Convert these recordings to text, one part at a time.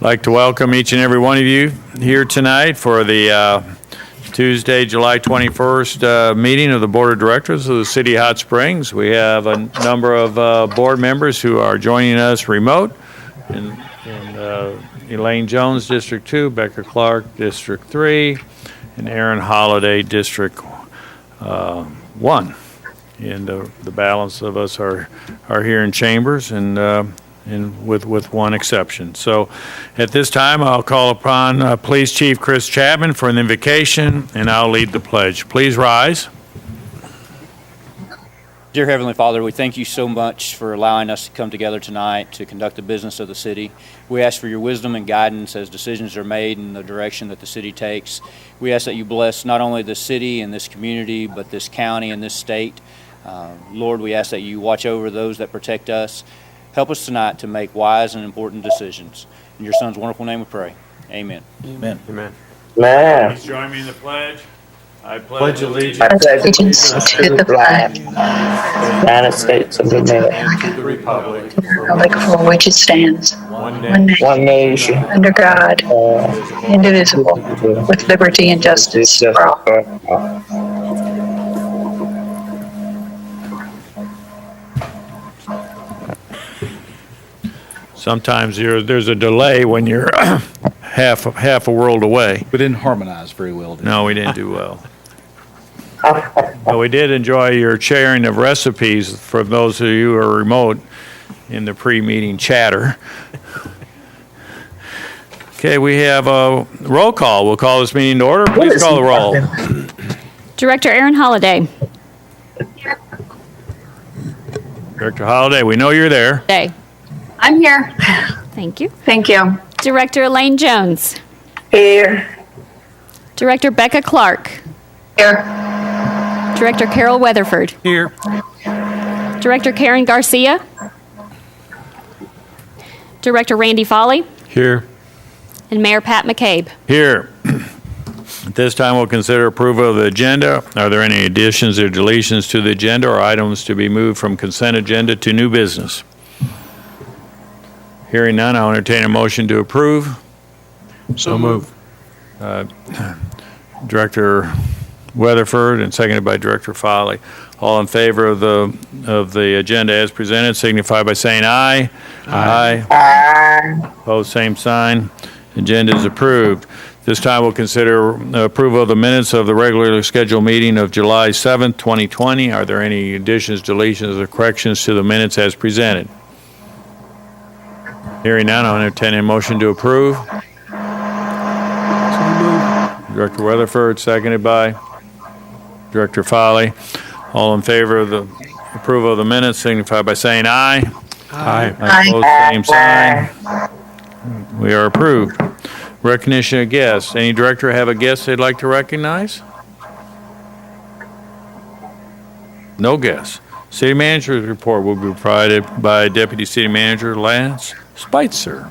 like to welcome each and every one of you here tonight for the Tuesday, July 21st meeting of the Board of Directors of the City of Hot Springs. We have a number of board members who are joining us remote. And Elaine Jones, District 2, Becca Clark, District 3, and Aaron Holliday, District 1. And the balance of us are here in chambers and with one exception. So at this time, I'll call upon Police Chief Chris Chapman for an invocation, and I'll lead the pledge. Please rise. Dear Heavenly Father, we thank you so much for allowing us to come together tonight to conduct the business of the city. We ask for your wisdom and guidance as decisions are made in the direction that the city takes. We ask that you bless not only the city and this community, but this county and this state. Lord, we ask that you watch over those that protect us. Help us tonight to make wise and important decisions. In your Son's wonderful name we pray. Amen. Amen. Amen. Please join me in the pledge. I pledge allegiance to the flag of the United States of America, And to the republic for which it stands, one nation, under God, indivisible, with liberty and justice for all. Sometimes there's a delay when you're half a world away. We didn't harmonize very well, did we? No, we didn't do well. But we did enjoy your sharing of recipes for those of you who are remote in the pre-meeting chatter. Okay, we have a roll call. We'll call this meeting to order. Please call the roll. Director Aaron Holliday. Director Holliday, we know you're there. Day. I'm here. Thank you. Thank you. Director Elaine Jones. Here. Director Becca Clark. Here. Director Carol Weatherford. Here. Director Karen Garcia. Director Randy Foley. Here. And Mayor Pat McCabe. Here. At this time, we'll consider approval of the agenda. Are there any additions or deletions to the agenda or items to be moved from consent agenda to new business? Hearing none, I'll entertain a motion to approve. So moved. Director Weatherford and seconded by Director Foley. All in favor of the agenda as presented signify by saying aye. Aye. Opposed, same sign. Agenda is approved. This time we'll consider approval of the minutes of the regularly scheduled meeting of July 7th, 2020. Are there any additions, deletions, or corrections to the minutes as presented? Hearing none, I'll entertain a motion to approve. Director Weatherford, seconded by Director Foley. All in favor of the approval of the minutes signify by saying aye. Aye. Opposed, same sign. We are approved. Recognition of guests. Any director have a guest they'd like to recognize? No guests. City Manager's report will be provided by Deputy City Manager Lance Spitzer.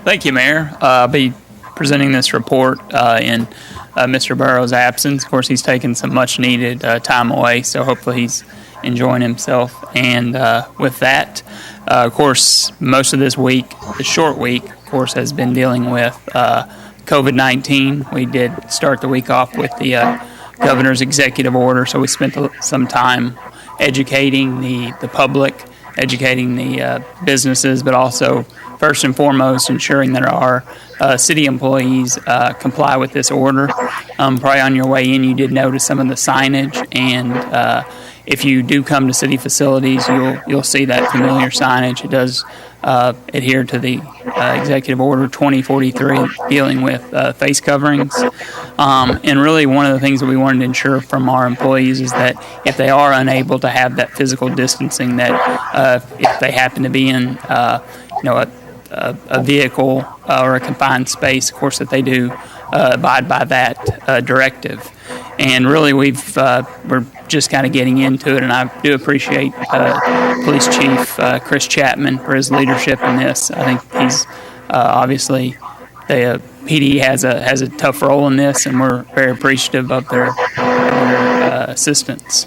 Thank you, Mayor. I'll be presenting this report in Mr. Burrow's absence. Of course, he's taken some much-needed time away, so hopefully he's enjoying himself. And with that, of course, most of this week, the short week, of course, has been dealing with COVID-19. We did start the week off with the governor's executive order, so we spent some time educating the public, educating the businesses, but also, first and foremost, ensuring that our city employees comply with this order. Probably on your way in, you did notice some of the signage, and if you do come to city facilities, you'll see that familiar signage. It does adhere to the Executive Order 2043 dealing with face coverings. And really one of the things that we wanted to ensure from our employees is that if they are unable to have that physical distancing, that if they happen to be in a vehicle or a confined space, of course, that they do abide by that directive. And really, we're just kind of getting into it, and I do appreciate Police Chief Chris Chapman for his leadership in this. I think he's obviously the PD has a tough role in this, and we're very appreciative of their assistance.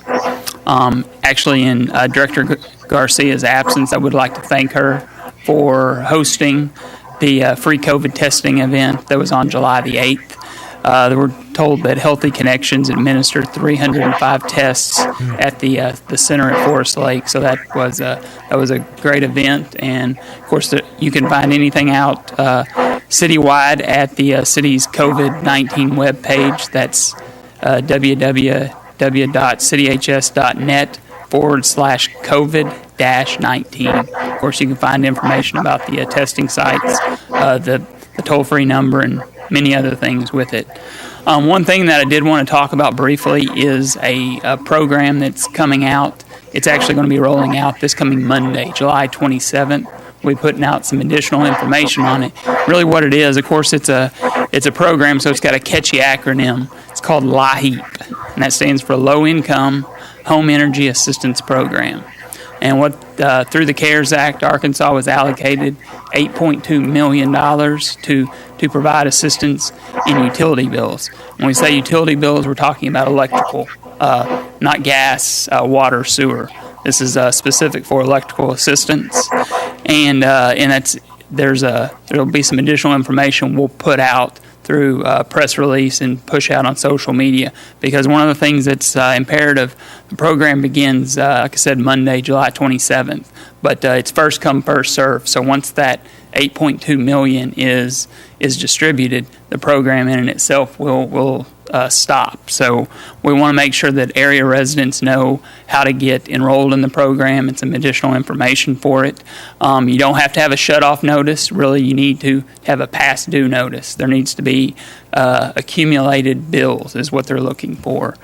Actually, in Director Garcia's absence, I would like to thank her for hosting the free COVID testing event that was on July the 8th. They were told that Healthy Connections administered 305 tests at the center at Forest Lake. So that was a great event, and of course you can find anything out citywide at the city's COVID-19 webpage. That's www.cityhs.net/COVID-19. Of course, you can find information about the testing sites, the toll-free number, and many other things with it. One thing that I did want to talk about briefly is a program that's coming out. It's actually going to be rolling out this coming Monday, July 27th. We'll be putting out some additional information on it. Really what it is, of course, it's a program, so it's got a catchy acronym. It's called LIHEAP, and that stands for Low Income Home Energy Assistance Program. And what through the CARES Act, Arkansas was allocated $8.2 million to provide assistance in utility bills. When we say utility bills, we're talking about electrical, not gas, water, sewer. This is specific for electrical assistance, and there'll be some additional information we'll put out through press release and push out on social media, because one of the things that's imperative, the program begins, like I said, Monday, July 27th, but it's first come, first serve. So once that $8.2 million is distributed, the program in itself will stop. So we want to make sure that area residents know how to get enrolled in the program and some additional information for it. You don't have to have a shut-off notice. Really, you need to have a past due notice. There needs to be accumulated bills is what they're looking for.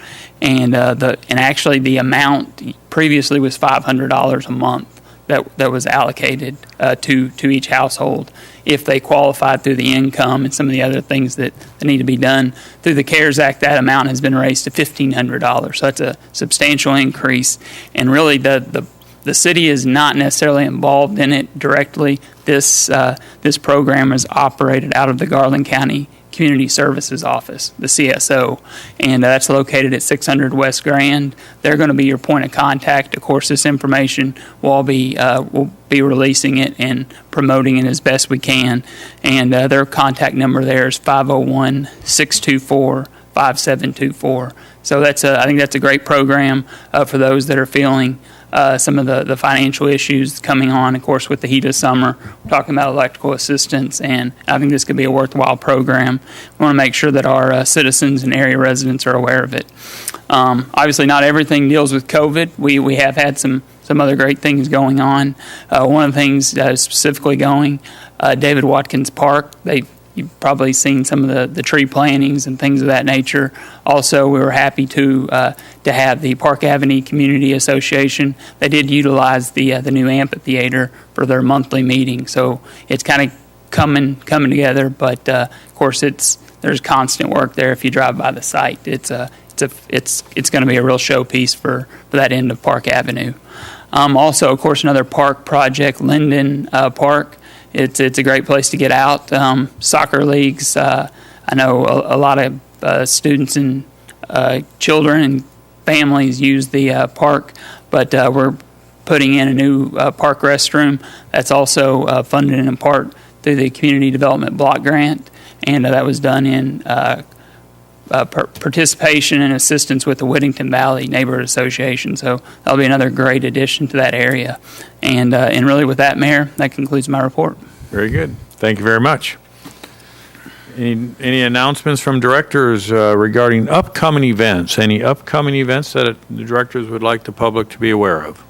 And actually the amount previously was $500 a month that was allocated to each household if they qualified through the income and some of the other things that need to be done. Through the CARES Act, that amount has been raised to $1,500. So that's a substantial increase. And really, the city is not necessarily involved in it directly. This program is operated out of the Garland County Community Services Office, the CSO, and that's located at 600 West Grand. They're going to be your point of contact. Of course, this information we'll be releasing it and promoting it as best we can, and their contact number there is 501-624-5724. So I think that's a great program for those that are feeling some of the financial issues coming on, of course, with the heat of summer. We're talking about electrical assistance, and I think this could be a worthwhile program. We want to make sure that our citizens and area residents are aware of it. Obviously, not everything deals with COVID. We have had some other great things going on. One of the things that is specifically going, David Watkins Park, you've probably seen some of the tree plantings and things of that nature. Also, we were happy to have the Park Avenue Community Association. They did utilize the new amphitheater for their monthly meeting, so it's kind of coming together. But of course, there's constant work there. If you drive by the site, it's going to be a real showpiece for that end of Park Avenue. Also, of course, another park project, Linden Park. It's a great place to get out. Soccer leagues. I know a lot of students and children and families use the park, but we're putting in a new park restroom that's also funded in part through the Community Development Block Grant, and that was done in participation and assistance with the Whittington Valley Neighborhood Association. So that'll be another great addition to that area. And really with that, Mayor, that concludes my report. Very good. Thank you very much. Any announcements from directors regarding upcoming events? Any upcoming events that the directors would like the public to be aware of?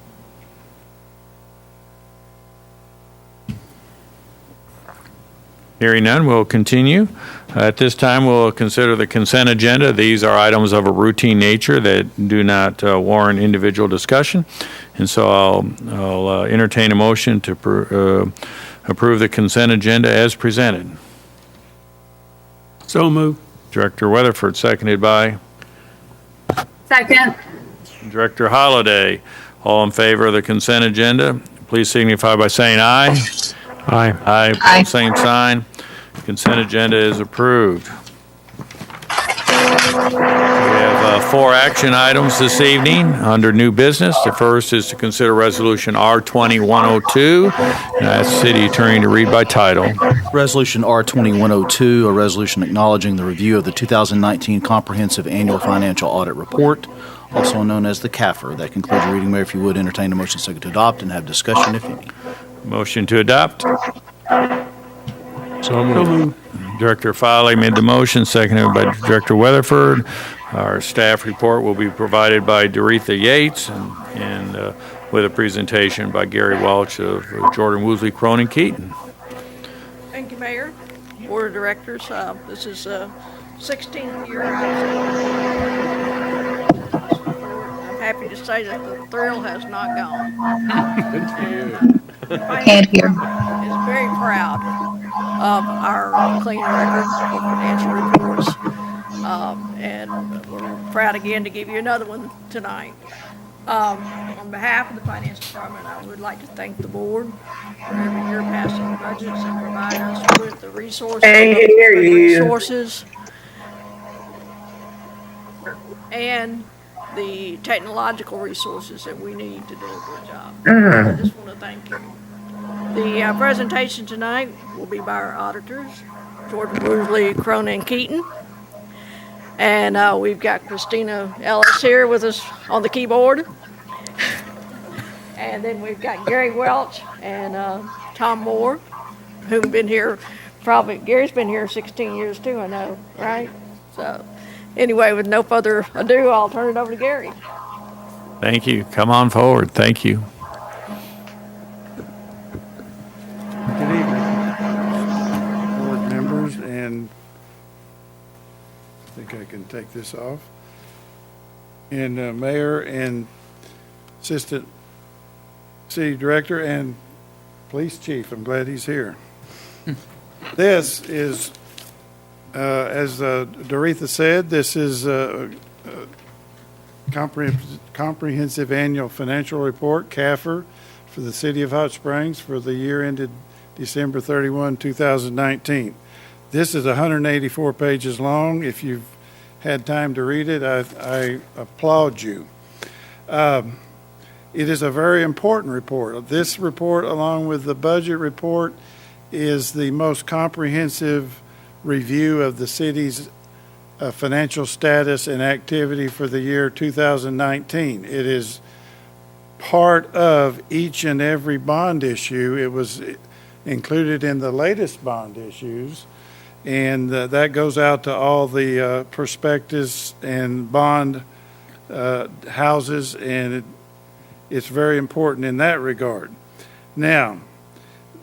Hearing none, we'll continue. At this time, we'll consider the consent agenda. These are items of a routine nature that do not warrant individual discussion. And so I'll entertain a motion to approve the consent agenda as presented. So moved. Director Weatherford, seconded by Second. Director Holliday. All in favor of the consent agenda, please signify by saying aye. Aye. Aye. Aye. Same sign. Consent agenda is approved. have 4 action items this evening under new business. The first is to consider Resolution R2102, and I ask the city attorney to read by title. Resolution R2102, a resolution acknowledging the review of the 2019 Comprehensive Annual Financial Audit Report, also known as the CAFR. That concludes the reading. Mayor, if you would, entertain a motion second to adopt and have discussion, if any. Motion to adopt. So moved. Director Foley made the motion, seconded by Director Weatherford. Our staff report will be provided by Doretha Yates and with a presentation by Gary Welch of Jordan Woosley Cronin Keaton. Thank you, Mayor, Board of Directors. This is a 16th year. I'm happy to say that the thrill has not gone. Can't hear. Is very proud of our clean record of financial reports. And we're proud again to give you another one tonight. On behalf of the Finance Department, I would like to thank the board for every year passing budgets and providing us with the resources, and the technological resources that we need to do a good job. I just want to thank you. The presentation tonight will be by our auditors, Jordan Woosley, Cronin, Keaton. And we've got Christina Ellis here with us on the keyboard. And then we've got Gary Welch and Tom Moore, who've been here Gary's been here 16 years too, I know, right? So anyway, with no further ado, I'll turn it over to Gary. Thank you. Come on forward. Thank you. Good evening, board members, and I think I can take this off. And Mayor and Assistant City Director and Police Chief, I'm glad he's here. This is, as Doretha said, this is a comprehensive annual financial report, CAFR, for the City of Hot Springs for the year ended December 31, 2019. This is 184 pages long. If you've had time to read it, I applaud you. It is a very important report. This report, along with the budget report, is the most comprehensive review of the city's financial status and activity for the year 2019. It is part of each and every bond issue. It was included in the latest bond issues, and that goes out to all the prospectus and bond houses, and it's very important in that regard. Now,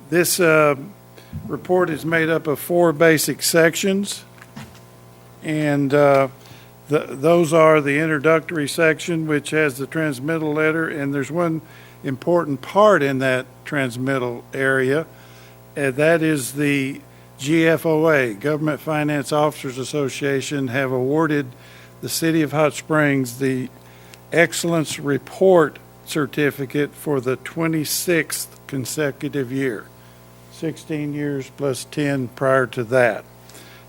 this report is made up of 4 basic sections, and those are the introductory section, which has the transmittal letter, and there's one important part in that transmittal area, and that is the GFOA, Government Finance Officers Association, have awarded the City of Hot Springs the Excellence Report Certificate for the 26th consecutive year. 16 years plus 10 prior to that.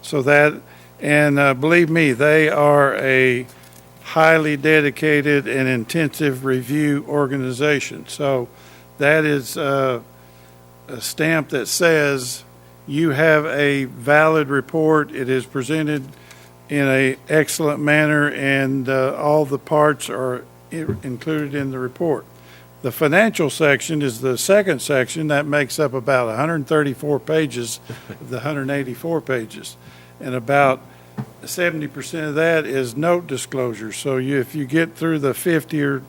So that, and believe me, they are a highly dedicated and intensive review organization. So that is a stamp that says you have a valid report. It is presented in an excellent manner, and all the parts are included in the report. The financial section is the second section that makes up about 134 pages of the 184 pages, and about 70% of that is note disclosure. So if you get through the 50 or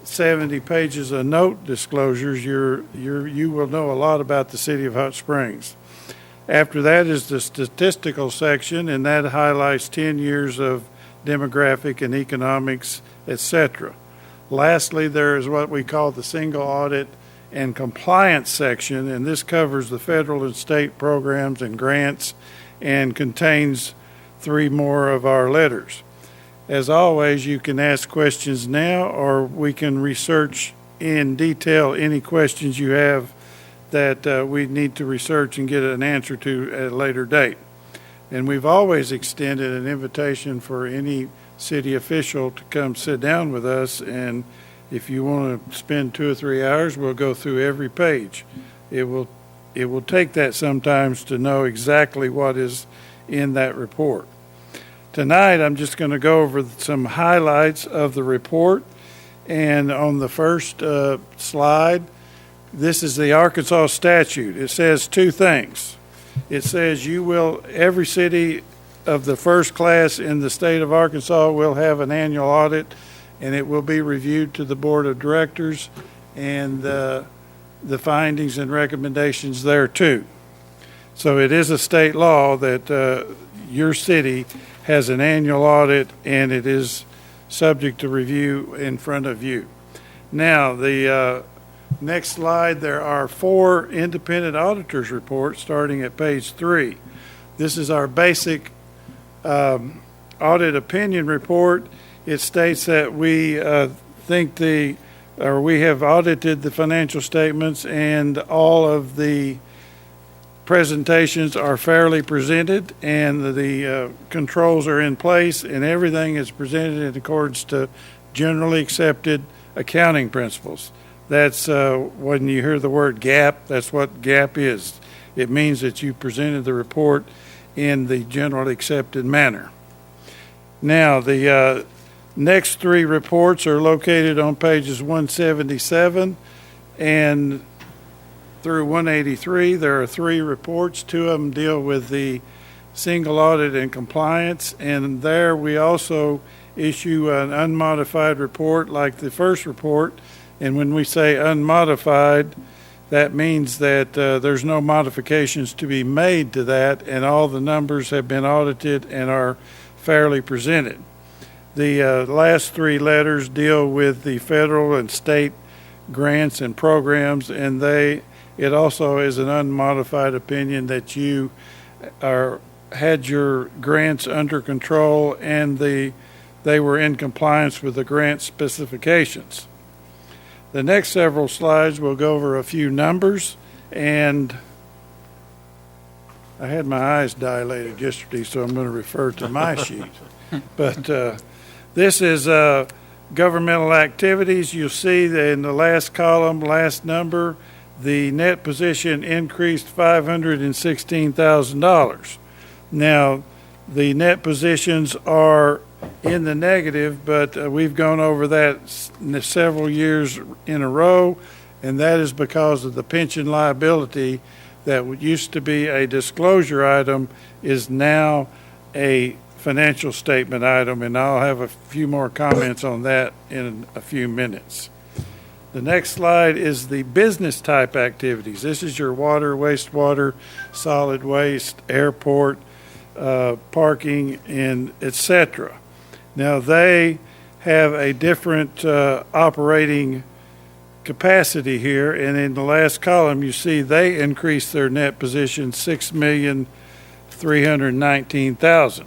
70 pages of note disclosures, you will know a lot about the City of Hot Springs. After that is the statistical section, and that highlights 10 years of demographic and economics, etc. Lastly, there is what we call the single audit and compliance section, and this covers the federal and state programs and grants and contains 3 more of our letters. As always, you can ask questions now, or we can research in detail any questions you have that we need to research and get an answer to at a later date. And we've always extended an invitation for any city official to come sit down with us, and if you want to spend 2 or 3 hours, we'll go through every page. It will take that sometimes to know exactly what is in that report. Tonight, I'm just going to go over some highlights of the report. And on the first slide, this is the Arkansas statute. It says 2 things. It says every city of the first class in the state of Arkansas will have an annual audit, and it will be reviewed to the board of directors, and the findings and recommendations there too. So it is a state law that your city has an annual audit, and it is subject to review in front of you. Now, the next slide, there are 4 independent auditors reports starting at page 3. This is our basic audit opinion report. It states that we we have audited the financial statements, and all of the presentations are fairly presented, and the controls are in place, and everything is presented in accordance to generally accepted accounting principles. That's when you hear the word GAAP, that's what GAAP is. It means that you presented the report in the generally accepted manner. Now, the next 3 reports are located on pages 177 and through 183. There are 3 reports. 2 of them deal with the single audit and compliance, and there we also issue an unmodified report like the first report. And when we say unmodified, that means that there's no modifications to be made to that, and all the numbers have been audited and are fairly presented. The last 3 letters deal with the federal and state grants and programs, and it also is an unmodified opinion that you had your grants under control and they were in compliance with the grant specifications. The next several slides will go over a few numbers, and I had my eyes dilated yesterday, so I'm going to refer to my sheet. But this is governmental activities. You'll see that in the last column, last number, the net position increased $516,000. Now, the net positions are in the negative, but we've gone over that several years in a row, and that is because of the pension liability that used to be a disclosure item is now a financial statement item, and I'll have a few more comments on that in a few minutes. The next slide is the business type activities. This is your water, wastewater, solid waste, airport, parking, and etc. Now, they have a different operating capacity here, and in the last column, you see they increased their net position $6,319,000.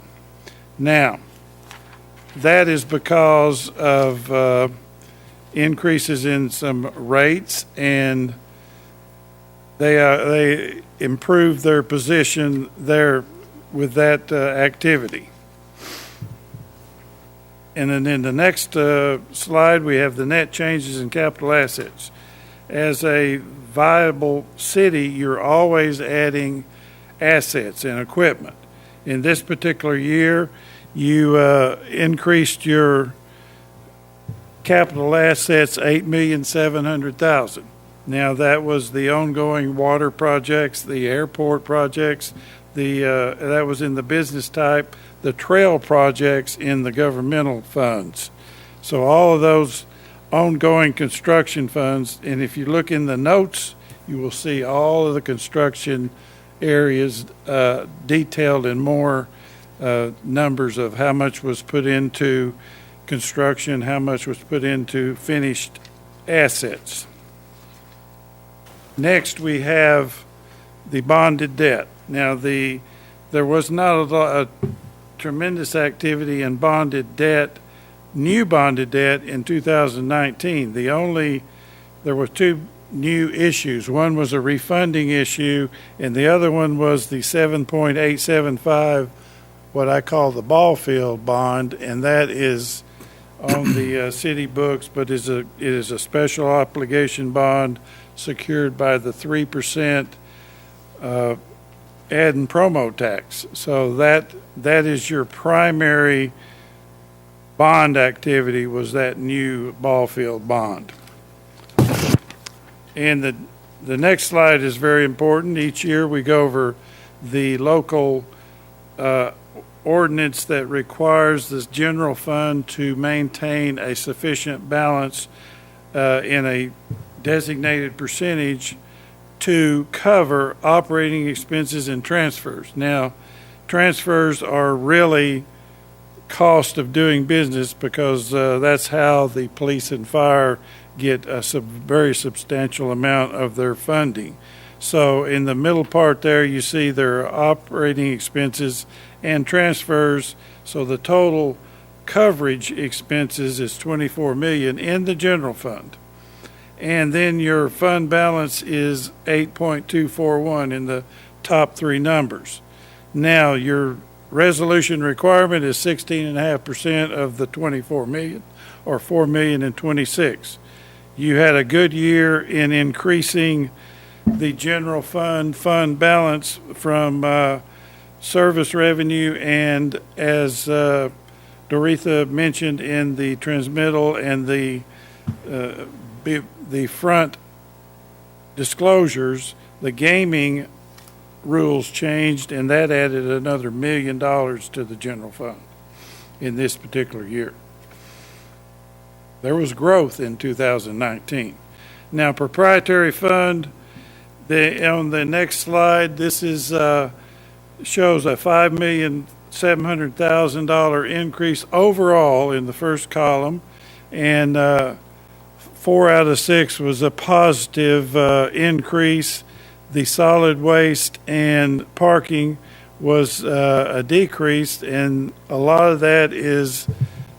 Now, that is because of increases in some rates, and they improved their position there with that activity. And then in the next slide, we have the net changes in capital assets. As a viable city, you're always adding assets and equipment. In this particular year, you increased your capital assets $8,700,000. Now, that was the ongoing water projects, the airport projects, that was in the business type, the trail projects in the governmental funds. So all of those ongoing construction funds, and if you look in the notes, you will see all of the construction areas detailed in more numbers of how much was put into construction, how much was put into finished assets. Next, we have the bonded debt. Now, there was not a tremendous activity in bonded debt, new bonded debt in 2019. There were 2 new issues. One was a refunding issue, and the other one was the 7.875, what I call the ball field bond, and that is on the city books, but it is a special obligation bond secured by the 3% ad and promo tax. So that is your primary bond activity, was that new ball field bond. And the next slide is very important. Each year we go over the local ordinance that requires the general fund to maintain a sufficient balance in a designated percentage to cover operating expenses and transfers. Now, transfers are really cost of doing business because that's how the police and fire get a very substantial amount of their funding. So in the middle part there, you see their operating expenses and transfers. So the total coverage expenses is $24 million in the general fund. And then your fund balance is 8.241 in the top three numbers. Now, your resolution requirement is 16.5% of the 24 million, or 4,026,000. You had a good year in increasing the general fund balance from service revenue, and as Doretha mentioned in the transmittal and the front disclosures, the gaming rules changed, and that added another $1 million to the general fund in this particular year. There was growth in 2019. Now, proprietary fund, on the next slide, this is shows a $5,700,000 increase overall in the first column, and 4 out of 6 was a positive increase. The solid waste and parking was a decrease, and a lot of that is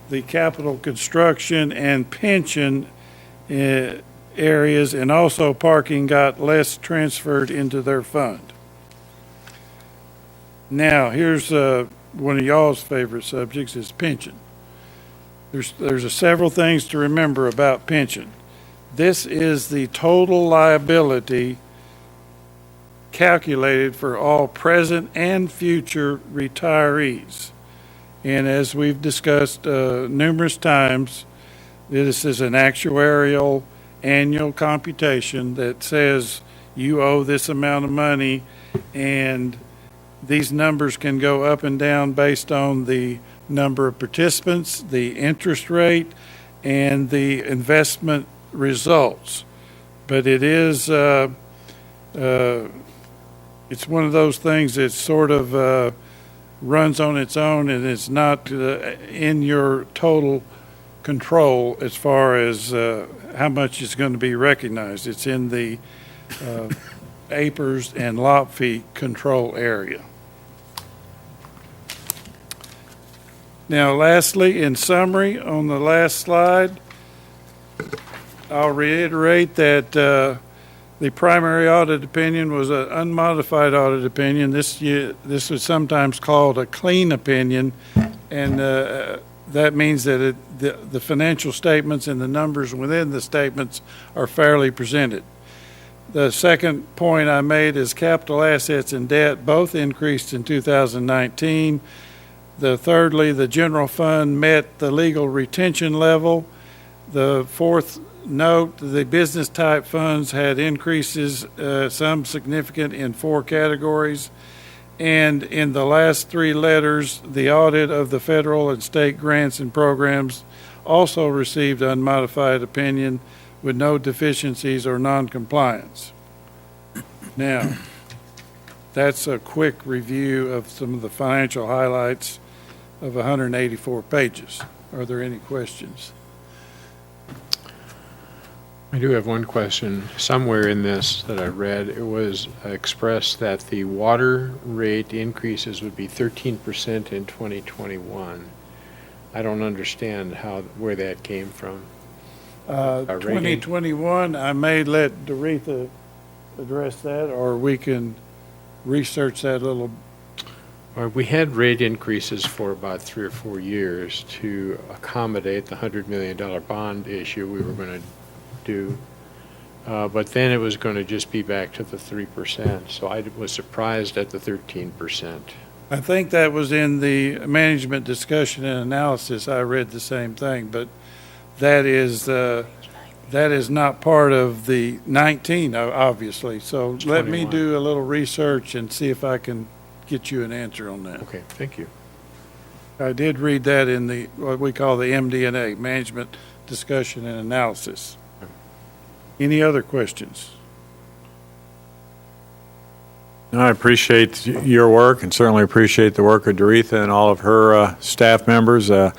the capital construction and pension areas, and also parking got less transferred into their fund. Now, here's one of y'all's favorite subjects, is pension. There's several things to remember about pension. This is the total liability calculated for all present and future retirees. And as we've discussed numerous times, this is an actuarial annual computation that says you owe this amount of money, and these numbers can go up and down based on the number of participants, the interest rate, and the investment results. But it is it's one of those things that sort of runs on its own, and it's not in your total control as far as how much is going to be recognized. It's in the APRS and lot fee control area. Now, lastly, in summary, on the last slide, I'll reiterate that the primary audit opinion was an unmodified audit opinion. This was sometimes called a clean opinion, and that means that the financial statements and the numbers within the statements are fairly presented. The second point I made is capital assets and debt both increased in 2019. Thirdly, the general fund met the legal retention level. The fourth note, the business type funds had increases, some significant in 4 categories. And in the last 3 letters, the audit of the federal and state grants and programs also received unmodified opinion with no deficiencies or non-compliance. Now, that's a quick review of some of the financial highlights of 184 pages. Are there any questions? I do have one question. Somewhere in this that I read, it was expressed that the water rate increases would be 13% in 2021. I don't understand where that came from. Our rating. 2021, I may let Doretha address that, or we can research that a little. We had rate increases for about 3 or 4 years to accommodate the $100 million bond issue we were going to do. But then it was going to just be back to the 3%. So I was surprised at the 13%. I think that was in the management discussion and analysis. I read the same thing, but that is not part of the 19, obviously. So let me 21. do a little research and see if I can get you an answer on that. Okay, thank you. I did read that in the, what we call the MD&A, Management Discussion and Analysis. Any other questions? I appreciate your work and certainly appreciate the work of Doretha and all of her staff members. It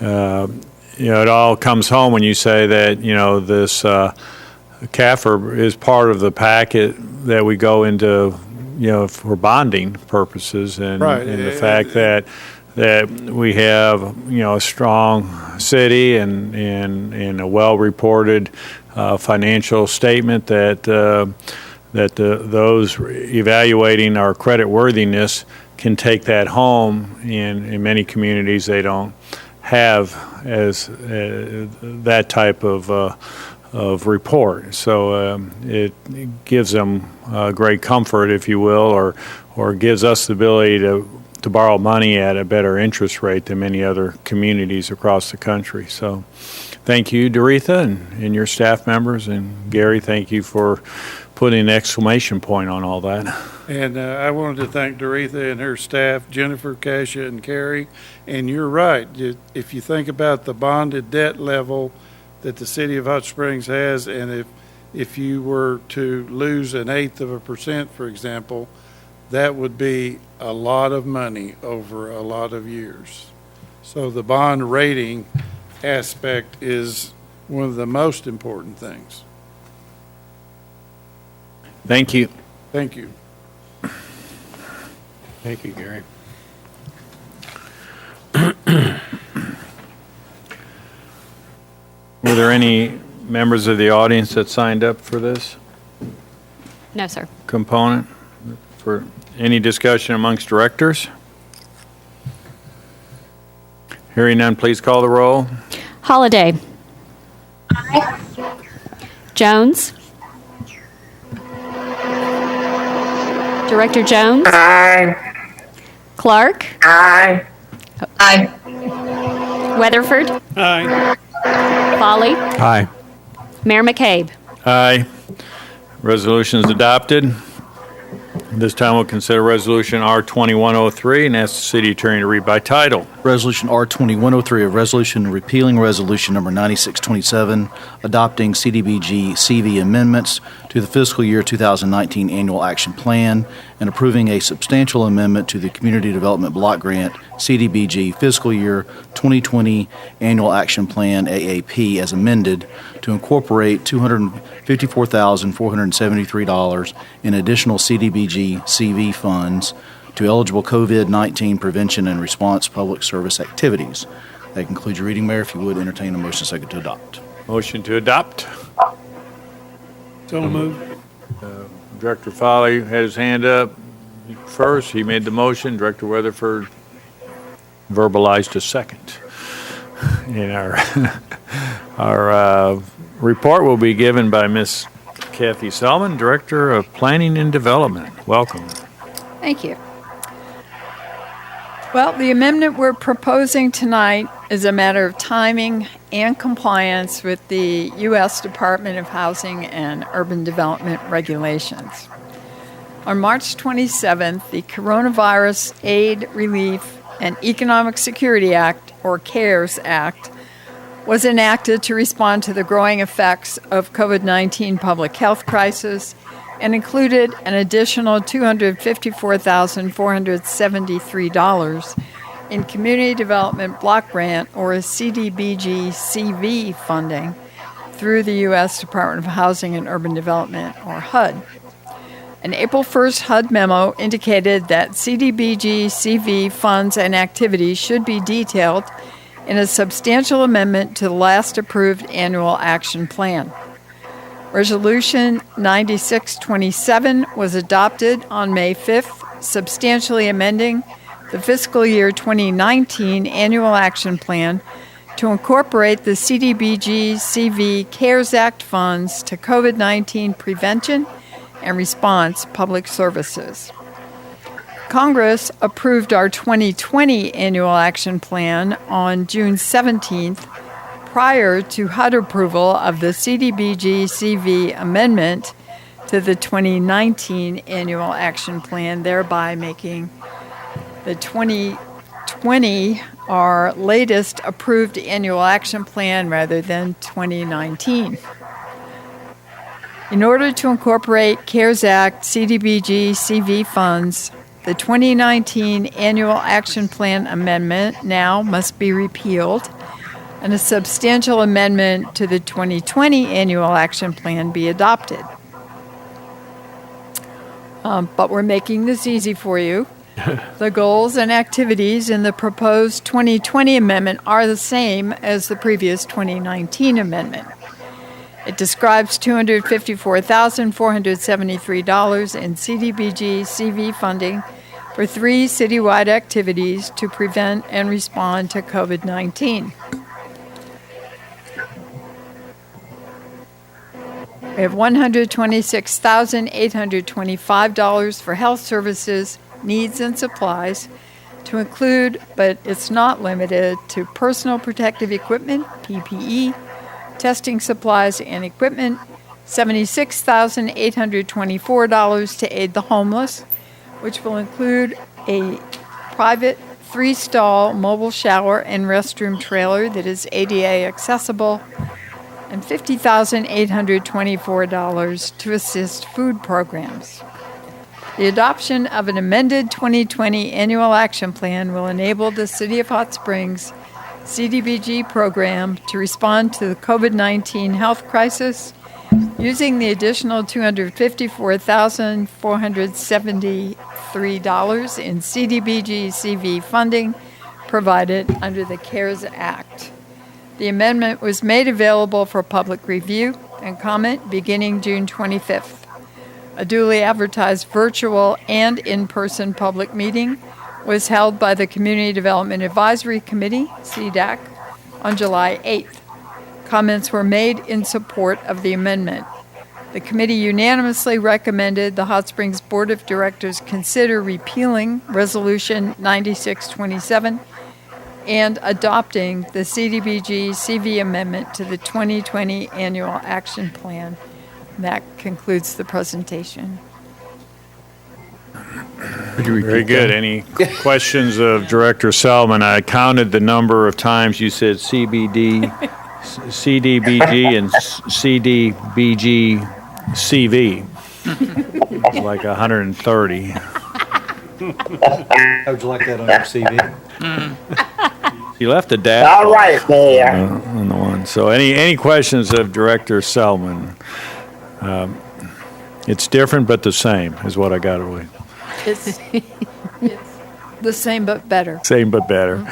all comes home when you say that, this CAFR is part of the packet that we go into, for bonding purposes, and, Right. and the fact that we have, a strong city and a well-reported financial statement that those evaluating our credit worthiness can take that home. In many communities, they don't have as that type of report. So it gives them great comfort, if you will, or gives us the ability to borrow money at a better interest rate than many other communities across the country. So thank you, Doretha, and your staff members. And Gary, thank you for putting an exclamation point on all that. And I wanted to thank Doretha and her staff, Jennifer, Kasia, and Carrie. And you're right. If you think about the bonded debt level that the city of Hot Springs has, and if you were to lose 1/8%, for example, that would be a lot of money over a lot of years. So the bond rating aspect is one of the most important things. Thank you. Thank you. Thank you, Gary. Were there any members of the audience that signed up for this No, sir. component? For any discussion amongst directors? Hearing none, please call the roll. Holliday. Jones. Director Jones. Aye. Clark. Aye. Aye. Weatherford. Aye. Foley. Aye. Mayor McCabe. Aye. Resolution is adopted. This time we'll consider Resolution R2103 and ask the city attorney to read by title. Resolution R2103, a resolution repealing Resolution Number 9627, adopting CDBG CV amendments to the fiscal year 2019 Annual Action Plan, and approving a substantial amendment to the Community Development Block Grant CDBG fiscal year 2020 Annual Action Plan AAP as amended to incorporate $254,473 in additional CDBG CV funds to eligible COVID-19 prevention and response public service activities. That concludes your reading, Mayor. If you would, entertain a motion second to adopt. Motion to adopt. So moved. Director Foley had his hand up first. He made the motion. Director Weatherford verbalized a second. And our report will be given by Ms. Kathy Selman, Director of Planning and Development. Welcome. Thank you. Well, the amendment we're proposing tonight is a matter of timing and compliance with the U.S. Department of Housing and Urban Development regulations. On March 27th, the Coronavirus Aid, Relief, and Economic Security Act, or CARES Act, was enacted to respond to the growing effects of COVID-19 public health crisis and included an additional $254,473 in Community Development Block Grant, or CDBG CV funding, through the U.S. Department of Housing and Urban Development, or HUD. An April 1st HUD memo indicated that CDBG CV funds and activities should be detailed in a substantial amendment to the last approved annual action plan. Resolution 9627 was adopted on May 5th, substantially amending the fiscal year 2019 annual action plan to incorporate the CDBG-CV CARES Act funds to COVID-19 prevention and response public services. Congress approved our 2020 annual action plan on June 17th prior to HUD approval of the CDBG-CV amendment to the 2019 annual action plan, thereby making the 2020 our latest approved annual action plan rather than 2019. In order to incorporate CARES Act CDBG-CV funds, the 2019 Annual Action Plan amendment now must be repealed and a substantial amendment to the 2020 Annual Action Plan be adopted. But we're making this easy for you. The goals and activities in the proposed 2020 amendment are the same as the previous 2019 amendment. It describes $254,473 in CDBG-CV funding for 3 citywide activities to prevent and respond to COVID-19. We have $126,825 for health services, needs, and supplies to include, but it's not limited to, personal protective equipment, PPE, testing supplies and equipment, $76,824 to aid the homeless, which will include a private 3-stall mobile shower and restroom trailer that is ADA accessible, and $50,824 to assist food programs. The adoption of an amended 2020 Annual Action Plan will enable the City of Hot Springs CDBG program to respond to the COVID-19 health crisis using the additional $254,473 in CDBG-CV funding provided under the CARES Act. The amendment was made available for public review and comment beginning June 25th. A duly advertised virtual and in-person public meeting was held by the Community Development Advisory Committee, CDAC, on July 8th. Comments were made in support of the amendment. The committee unanimously recommended the Hot Springs Board of Directors consider repealing Resolution 9627 and adopting the CDBG-CV amendment to the 2020 Annual Action Plan. That concludes the presentation. Very good. Any questions of Director Selman? I counted the number of times you said CDBG and CDBG-CV. It's like 130. How would you like that on your CV? You left the dash. All right, Mayor. On the one. So any questions of Director Selman? It's different but the same is what I got away. It's the same but better. Same but better.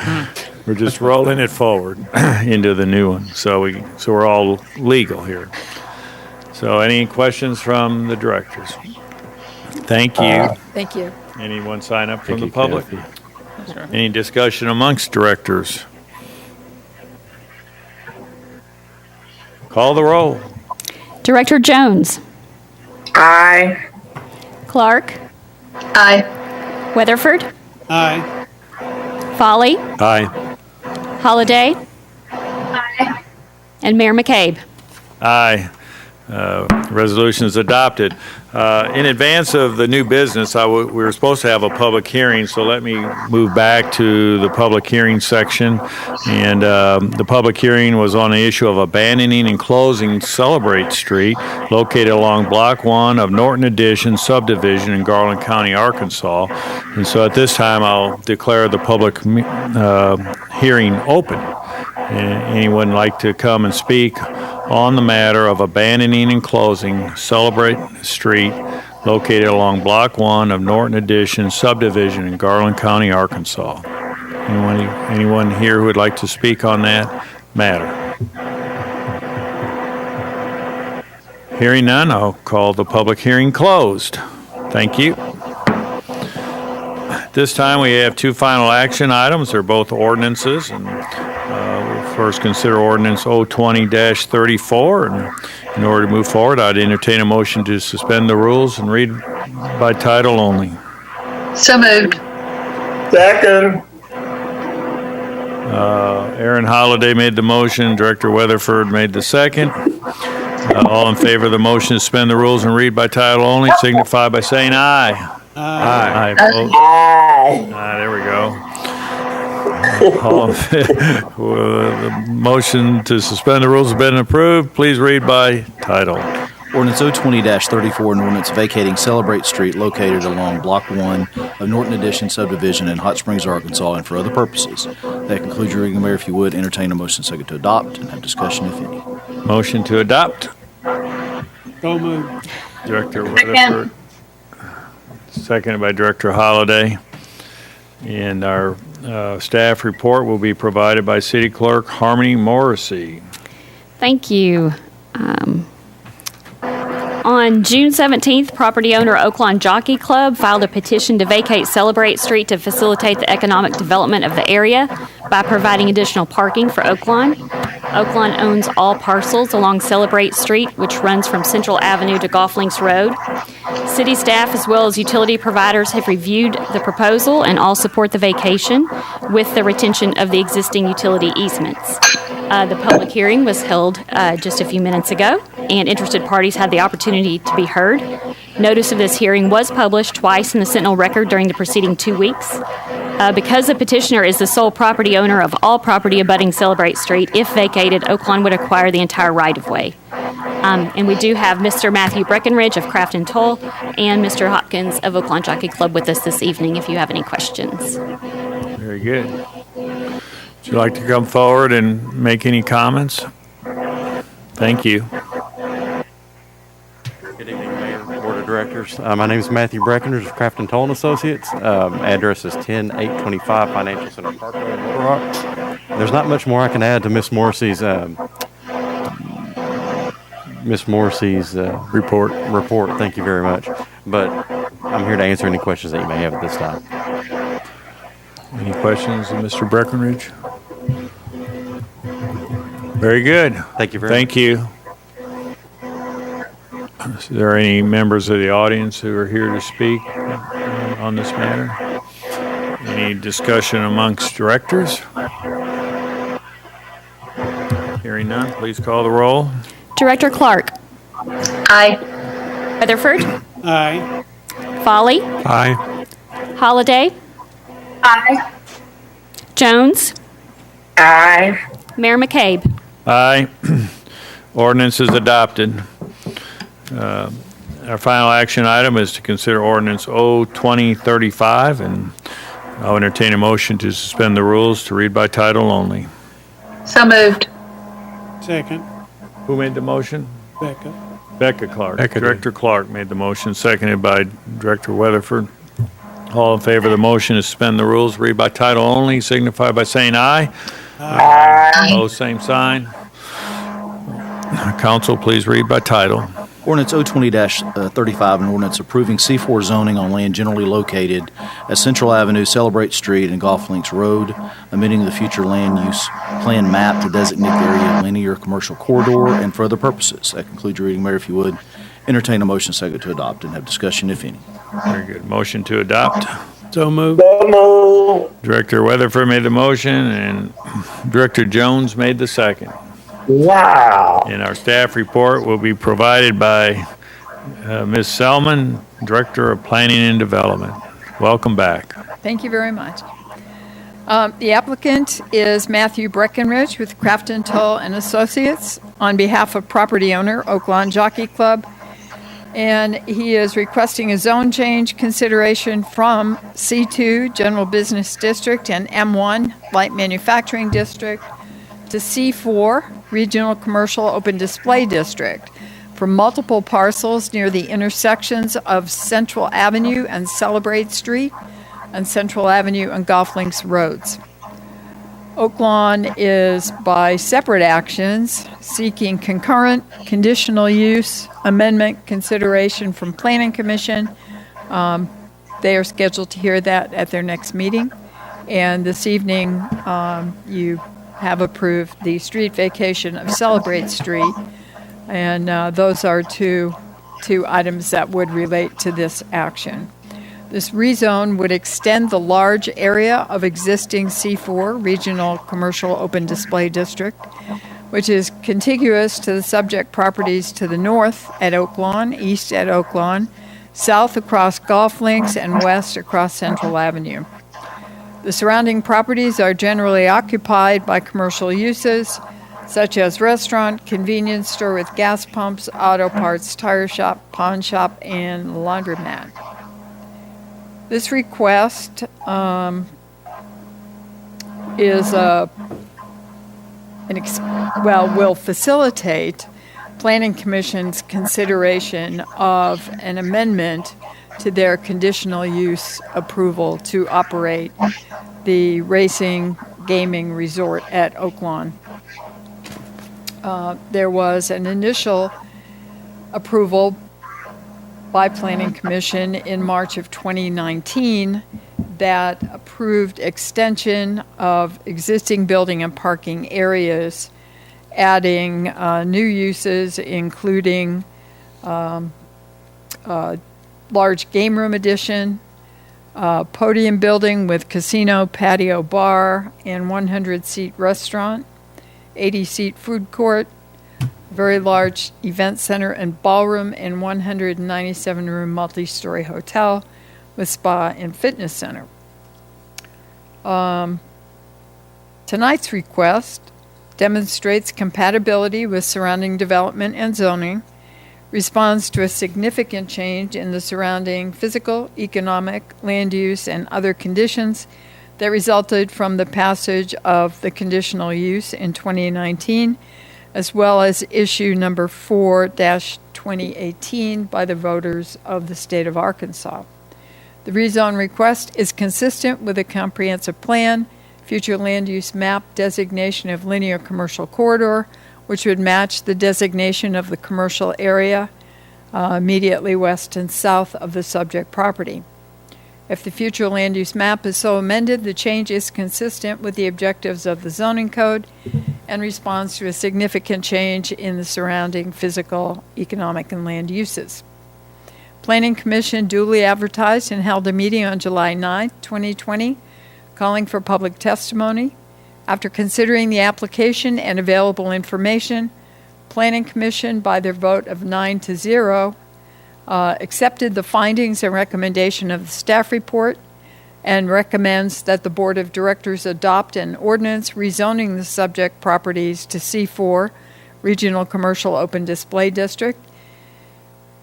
We're just rolling it forward into the new one. So we're all legal here. So any questions from the directors? Thank you. Thank you. Anyone sign up from the public? Any discussion amongst directors? Call the roll. Director Jones. Aye. Clark. Aye. Weatherford. Aye. Folly. Aye. Holliday. Aye. And Mayor McCabe. Aye. Resolution is adopted. In advance of the new business, we were supposed to have a public hearing, so let me move back to the public hearing section. And the public hearing was on the issue of abandoning and closing Celebrate Street, located along Block 1 of Norton Addition subdivision in Garland County, Arkansas. And so at this time, I'll declare the public hearing open. Anyone like to come and speak on the matter of abandoning and closing Celebrate Street, located along Block 1 of Norton Addition subdivision in Garland County, Arkansas? Anyone here who would like to speak on that matter? Hearing none, I'll call the public hearing closed. Thank you. This time we have two final action items. They're both ordinances, and we'll first consider ordinance 020-34. And in order to move forward, I'd entertain a motion to suspend the rules and read by title only. So moved. Second. Aaron Holliday made the motion. Director Weatherford made the second. All in favor of the motion to suspend the rules and read by title only, signify by saying aye. Aye. Opposed? Aye. There we go. All in the motion to suspend the rules has been approved. Please read by title. Ordinance 020-34, an ordinance vacating Celebrate Street located along Block 1 of Norton Addition subdivision in Hot Springs, Arkansas, and for other purposes. That concludes your reading, Mayor. If you would, entertain a motion second to adopt and have discussion, if any. Motion to adopt. So moved. Director Weatherford. Seconded by Director Holliday. And our staff report will be provided by City Clerk Harmony Morrissey. Thank you. On June 17th, property owner Oaklawn Jockey Club filed a petition to vacate Celebrate Street to facilitate the economic development of the area by providing additional parking for Oaklawn. Oaklawn owns all parcels along Celebrate Street, which runs from Central Avenue to Golf Links Road. City staff as well as utility providers have reviewed the proposal and all support the vacation with the retention of the existing utility easements. The public hearing was held just a few minutes ago, and interested parties had the opportunity to be heard. Notice of this hearing was published twice in the Sentinel Record during the preceding 2 weeks. Because the petitioner is the sole property owner of all property abutting Celebrate Street, if vacated, Oaklawn would acquire the entire right-of-way. And we do have Mr. Matthew Breckenridge of Craft and Toll and Mr. Hopkins of Oaklawn Jockey Club with us this evening if you have any questions. Very good. Would you like to come forward and make any comments? Thank you. Good evening, Mayor, Board of Directors. My name is Matthew Breckenridge of Craft and Toll and Associates. Address is 10825 Financial Center Parkway in Little Rock. There's not much more I can add to Miss Morrissey's report. Thank you very much. But I'm here to answer any questions that you may have at this time. Any questions of Mr. Breckenridge? Very good. Thank you very much. Thank you. Is there any members of the audience who are here to speak on this matter? Any discussion amongst directors? Hearing none, please call the roll. Director Clark. Aye. Weatherford. Aye. Foley. Aye. Holiday. Aye. Jones. Aye. Mayor McCabe. Aye. Ordinance is adopted. Our final action item is to consider ordinance 02035, and I'll entertain a motion to suspend the rules to read by title only. So moved. Second. Who made the motion? Becca. Becca Clark. Becca did. Director Clark made the motion, seconded by Director Weatherford. All in favor of the motion to suspend the rules, read by title only, signify by saying aye. Aye. Opposed, same sign. Council, please read by title. Ordinance 020-35, an ordinance approving C4 zoning on land generally located at Central Avenue, Celebrate Street, and Golf Links Road, amending the future land use plan map to designate the area a linear commercial corridor and for other purposes. That concludes your reading, Mayor. If you would, entertain a motion second to adopt and have discussion, if any. Very good. Motion to adopt. So moved. So moved. Director Weatherford made the motion, and Director Jones made the second. Wow. And our staff report will be provided by Ms. Selman, Director of Planning and Development. Welcome back. Thank you very much. The applicant is Matthew Breckenridge with Craft and Toll and Associates on behalf of property owner Oaklawn Jockey Club. And he is requesting a zone change consideration from C2 General Business District and M1 Light Manufacturing District to C4 Regional Commercial Open Display District for multiple parcels near the intersections of Central Avenue and Celebrate Street and Central Avenue and Golf Links Roads. Oaklawn is by separate actions seeking concurrent conditional use amendment consideration from Planning Commission. They are scheduled to hear that at their next meeting. And this evening, you have approved the street vacation of Celebrate Street. And those are two items that would relate to this action. This rezone would extend the large area of existing C4 Regional Commercial Open Display District, which is contiguous to the subject properties to the north at Oaklawn, east at Oaklawn, south across Golf Links, and west across Central Avenue. The surrounding properties are generally occupied by commercial uses, such as restaurant, convenience store with gas pumps, auto parts, tire shop, pawn shop, and laundromat. This request will facilitate Planning Commission's consideration of an amendment to their conditional use approval to operate the racing gaming resort at Oaklawn. There was an initial approval by Planning Commission in March of 2019 that approved extension of existing building and parking areas, adding new uses including large game room addition, podium building with casino, patio, bar, and 100-seat restaurant, 80-seat food court, very large event center and ballroom, and 197-room multi-story hotel with spa and fitness center. Tonight's request demonstrates compatibility with surrounding development and zoning, responds to a significant change in the surrounding physical, economic, land use, and other conditions that resulted from the passage of the conditional use in 2019, as well as issue number 4-2018 by the voters of the state of Arkansas. The rezone request is consistent with a comprehensive plan, future land use map designation of linear commercial corridor, which would match the designation of the commercial area immediately west and south of the subject property. If the future land use map is so amended, the change is consistent with the objectives of the zoning code and responds to a significant change in the surrounding physical, economic, and land uses. Planning Commission duly advertised and held a meeting on July 9, 2020, calling for public testimony. After considering the application and available information, Planning Commission, by their vote of 9-0, accepted the findings and recommendation of the staff report and recommends that the Board of Directors adopt an ordinance rezoning the subject properties to C4, Regional Commercial Open Display District,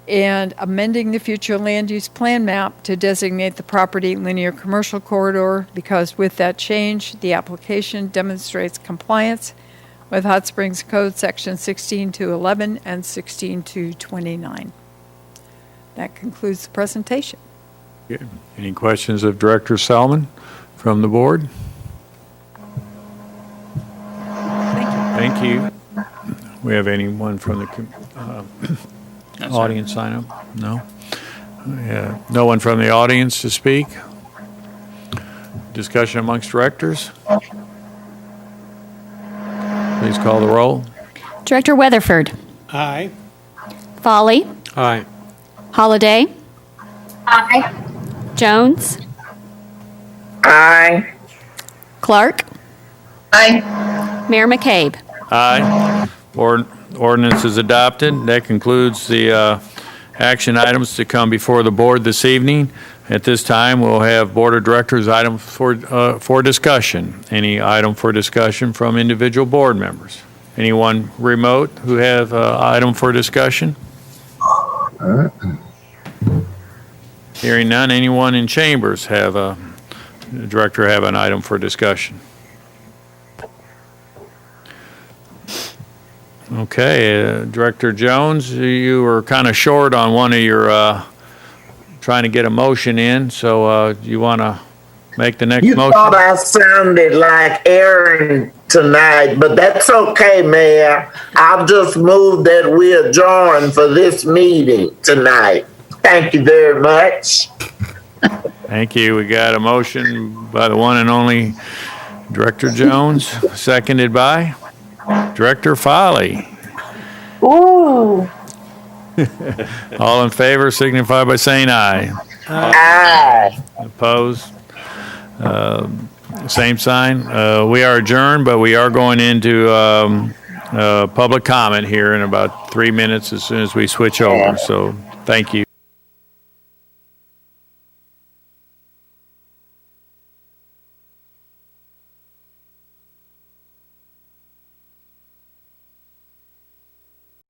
and amending the future land use plan map to designate the property linear commercial corridor, because with that change, the application demonstrates compliance with Hot Springs Code Section 16-11 and 16-29. That concludes the presentation. Okay. Any questions of Director Salmon from the board? Thank you. We have anyone from the audience sign up? No? No one from the audience to speak? Discussion amongst directors? Please call the roll. Director Weatherford. Aye. Foley. Aye. Holliday. Aye. Jones. Aye. Clark. Aye. Mayor McCabe. Aye. Ordinance is adopted. That concludes the action items to come before the board this evening. At this time, we'll have Board of Directors items for discussion. Any item for discussion from individual board members? Anyone remote who have item for discussion? Hearing none. Anyone in chambers have director have an item for discussion? Okay, Director Jones, you were kind of short on one of your trying to get a motion in, so you want to make the next You motion? thought I sounded like Aaron tonight, but that's okay, Mayor. I'll just move that we adjourn for this meeting tonight. Thank you very much. Thank you. We got a motion by the one and only Director Jones, seconded by Director Foley. Ooh. All in favor signify by saying aye. Aye. Opposed? Same sign. We are adjourned, but we are going into public comment here in about 3 minutes as soon as we switch over. So thank you.